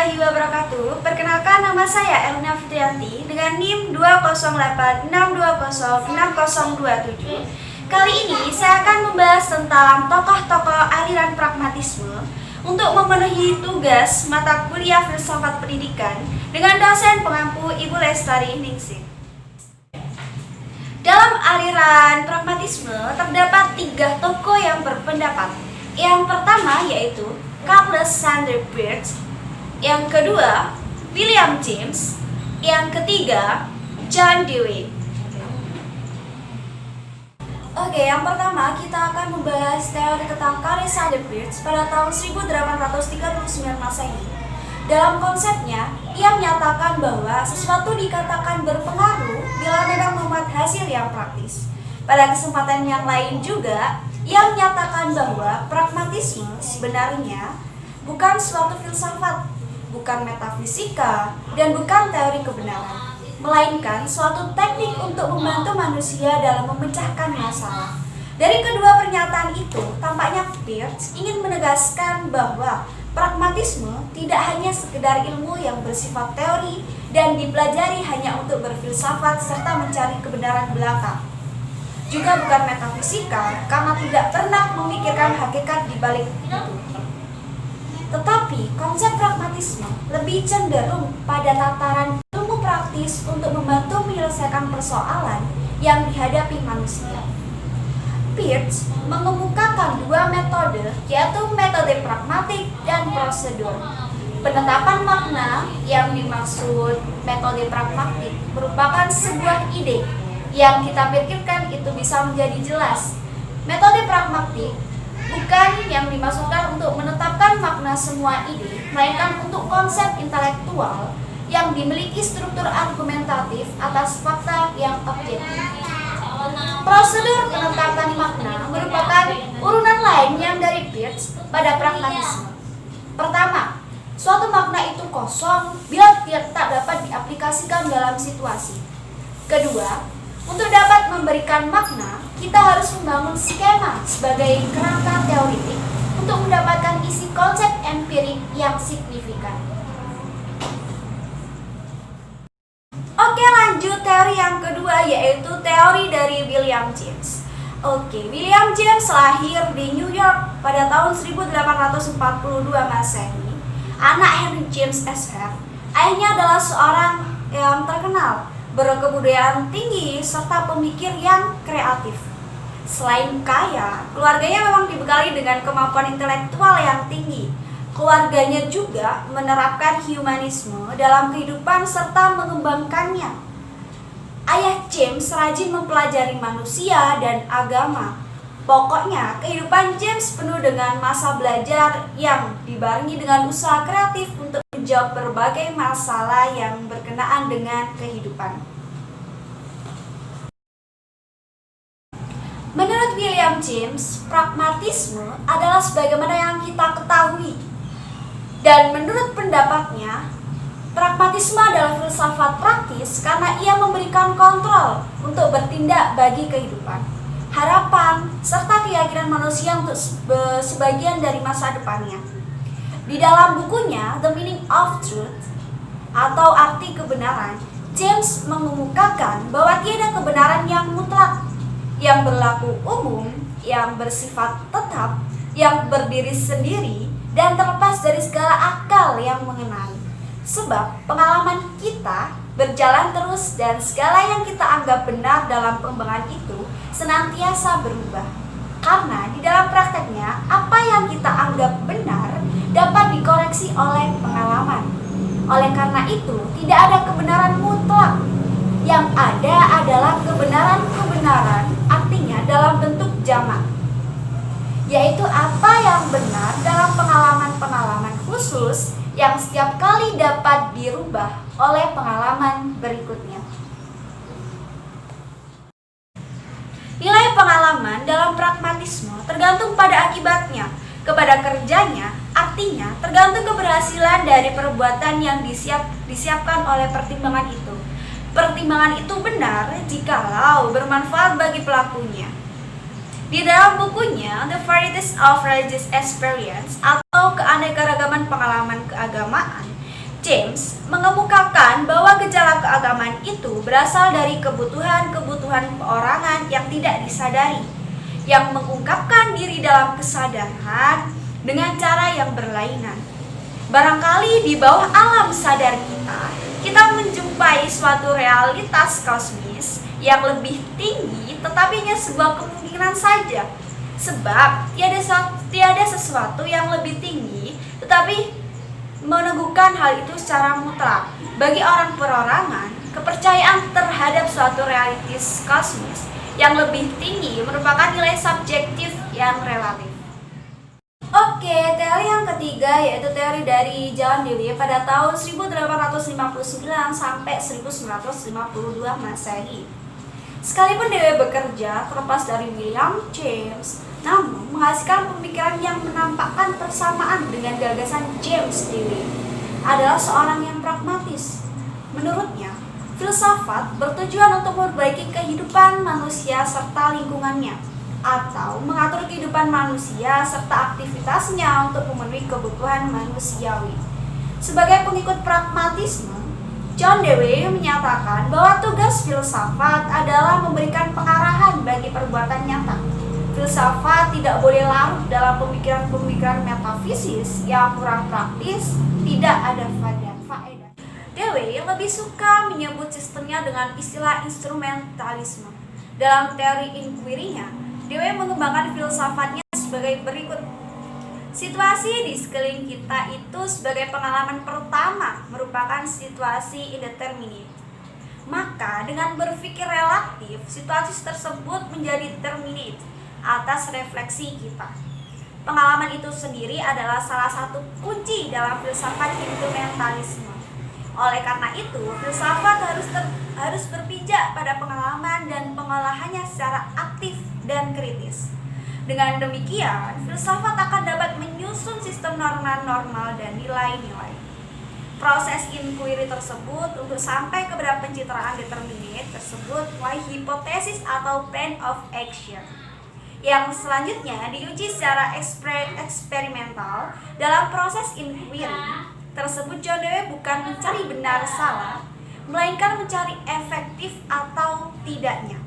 warahmatullahi wabarakatuh. Perkenalkan, nama saya Elna Fitrianti dengan NIM 20862060027. Kali ini saya akan membahas tentang tokoh-tokoh aliran pragmatisme untuk memenuhi tugas mata kuliah filsafat pendidikan dengan dosen pengampu Ibu Lestari Ningsih. Dalam aliran pragmatisme terdapat 3 tokoh yang berpendapat. Yang pertama yaitu Charles Sanders Peirce, yang kedua William James, yang ketiga John Dewey. Oke, yang pertama kita akan membahas teori tentang Charles Sanders Peirce pada tahun 1839 Masehi. Dalam konsepnya, ia menyatakan bahwa sesuatu dikatakan berpengaruh bila memang memuat hasil yang praktis. Pada kesempatan yang lain juga, ia menyatakan bahwa pragmatisme sebenarnya bukan suatu filsafat, bukan metafisika, dan bukan teori kebenaran, melainkan suatu teknik untuk membantu manusia dalam memecahkan masalah. Dari kedua pernyataan itu, tampaknya Peirce ingin menegaskan bahwa pragmatisme tidak hanya sekedar ilmu yang bersifat teori dan dipelajari hanya untuk berfilsafat serta mencari kebenaran belaka. Juga bukan metafisika karena tidak pernah memikirkan hakikat di balik itu. Tetapi konsep pragmatisme lebih cenderung pada tataran ilmu praktis untuk membantu menyelesaikan persoalan yang dihadapi manusia. Peirce mengemukakan 2 metode, yaitu metode pragmatik dan prosedur. Penetapan makna yang dimaksud metode pragmatik merupakan sebuah ide yang kita pikirkan itu bisa menjadi jelas. Metode pragmatik bukan yang dimaksudkan untuk menetapkan makna semua ide, melainkan untuk konsep intelektual yang dimiliki struktur argumentatif atas fakta yang objektif. Prosedur penetapan makna merupakan urunan lain yang dari Peirce pada pragmatisme. Pertama, suatu makna itu kosong bila tak dapat diaplikasikan dalam situasi. Kedua, untuk dapat memberikan makna, kita harus membangun skema sebagai kerangka teoritik untuk mendapatkan isi konsep empirik yang signifikan. Oke, lanjut teori yang kedua yaitu teori dari William James. William James lahir di New York pada tahun 1842 Masehi. Anak Henry James SR. Ayahnya adalah seorang yang terkenal, berkebudayaan tinggi, serta pemikir yang kreatif. Selain kaya, keluarganya memang dibekali dengan kemampuan intelektual yang tinggi. Keluarganya juga menerapkan humanisme dalam kehidupan serta mengembangkannya. Ayah James rajin mempelajari manusia dan agama. Pokoknya, kehidupan James penuh dengan masa belajar yang dibarengi dengan usaha kreatif untuk menjawab berbagai masalah yang berkenaan dengan kehidupan. Menurut William James, pragmatisme adalah sebagaimana yang kita ketahui. Dan menurut pendapatnya, pragmatisme adalah filsafat praktis karena ia memberikan kontrol untuk bertindak bagi kehidupan, harapan, serta keyakinan manusia untuk sebagian dari masa depannya. Di dalam bukunya The Meaning of Truth atau Arti Kebenaran, James mengemukakan bahwa tiada kebenaran yang mutlak, yang berlaku umum, yang bersifat tetap, yang berdiri sendiri, dan terlepas dari segala akal yang mengenali. Sebab pengalaman kita berjalan terus dan segala yang kita anggap benar dalam pengembangan itu senantiasa berubah. Karena di dalam prakteknya, apa yang kita anggap benar dapat dikoreksi oleh pengalaman. Oleh karena itu, tidak ada kebenaran mutlak. Yang ada adalah kebenaran-kebenaran, artinya dalam bentuk jamak, yaitu apa yang benar dalam pengalaman-pengalaman khusus yang setiap kali dapat dirubah oleh pengalaman berikutnya. Nilai pengalaman dalam pragmatisme tergantung pada akibatnya, kepada kerjanya, artinya tergantung keberhasilan dari perbuatan yang disiapkan oleh pertimbangan itu. Pertimbangan itu benar jikalau bermanfaat bagi pelakunya. Di dalam bukunya The Varieties of Religious Experience atau Keanekaragaman Pengalaman Keagamaan, James mengemukakan bahwa gejala keagamaan itu berasal dari kebutuhan-kebutuhan perorangan yang tidak disadari, yang mengungkapkan diri dalam kesadaran dengan cara yang berlainan. Barangkali di bawah alam sadar kita menjumpai suatu realitas kosmis yang lebih tinggi, tetapi hanya sebuah kemungkinan saja. Sebab tiada sesuatu yang lebih tinggi, tetapi meneguhkan hal itu secara mutlak. Bagi orang perorangan, kepercayaan terhadap suatu realitas kosmis yang lebih tinggi merupakan nilai subjektif yang relatif. Oke, teori yang ketiga yaitu teori dari John Dewey pada tahun 1859 sampai 1952 Masehi. Sekalipun Dewey bekerja terlepas dari William James, namun menghasilkan pemikiran yang menampakkan persamaan dengan gagasan James Dewey adalah seorang yang pragmatis. Menurutnya, filsafat bertujuan untuk memperbaiki kehidupan manusia serta lingkungannya, atau mengatur kehidupan manusia serta aktivitasnya untuk memenuhi kebutuhan manusiawi. Sebagai pengikut pragmatisme, John Dewey menyatakan bahwa tugas filsafat adalah memberikan pengarahan bagi perbuatan nyata. Filsafat tidak boleh larut dalam pemikiran-pemikiran metafisis yang kurang praktis, tidak ada faedah. Dewey lebih suka menyebut sistemnya dengan istilah instrumentalisme. Dalam teori inquiry-nya, Dewey mengembangkan filsafatnya sebagai berikut. Situasi di sekeliling kita itu sebagai pengalaman pertama merupakan situasi indeterminate. Maka dengan berpikir relatif, situasi tersebut menjadi determinate atas refleksi kita. Pengalaman itu sendiri adalah salah satu kunci dalam filsafat instrumentalisme. Oleh karena itu, filsafat harus berpijak pada pengalaman dan pengolahannya secara aktif dan kritis. Dengan demikian, filsafat akan dapat menyusun sistem norma-normal dan nilai-nilai. Proses inquiry tersebut untuk sampai kepada pencitraan determinate tersebut melalui hipotesis atau plan of action, yang selanjutnya diuji secara eksperimental. Dalam proses inquiry tersebut, John Dewey bukan mencari benar salah, melainkan mencari efektif atau tidaknya.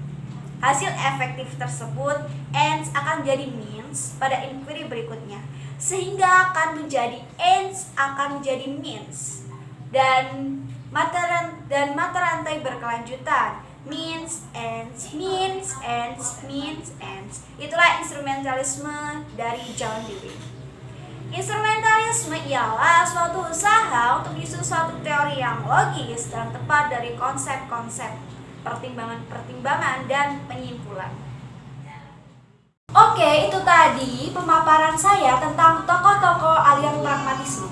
Hasil efektif tersebut ends akan menjadi means pada inquiry berikutnya, sehingga akan menjadi ends akan menjadi means dan mata rantai berkelanjutan. Means, ends, means, ends, means, ends. Itulah instrumentalisme dari John Dewey. Instrumentalisme ialah suatu usaha untuk menyusun suatu teori yang logis dan tepat dari konsep-konsep, pertimbangan-pertimbangan, dan penyimpulan. Oke, itu tadi pemaparan saya tentang tokoh-tokoh aliran pragmatisme.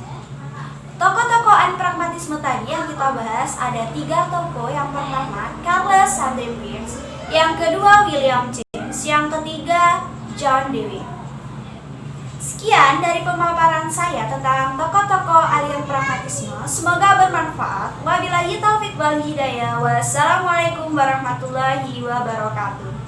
Tokoh-tokoh pragmatisme tadi yang kita bahas ada 3 tokoh. Yang pertama Charles Sanders Peirce, yang kedua William James, yang ketiga John Dewey. Sekian dari pemaparan saya tentang tokoh-tokoh aliran pragmatisme. Semoga bermanfaat. Wabillahi taufiq wal hidayah. Wassalamualaikum warahmatullahi wabarakatuh.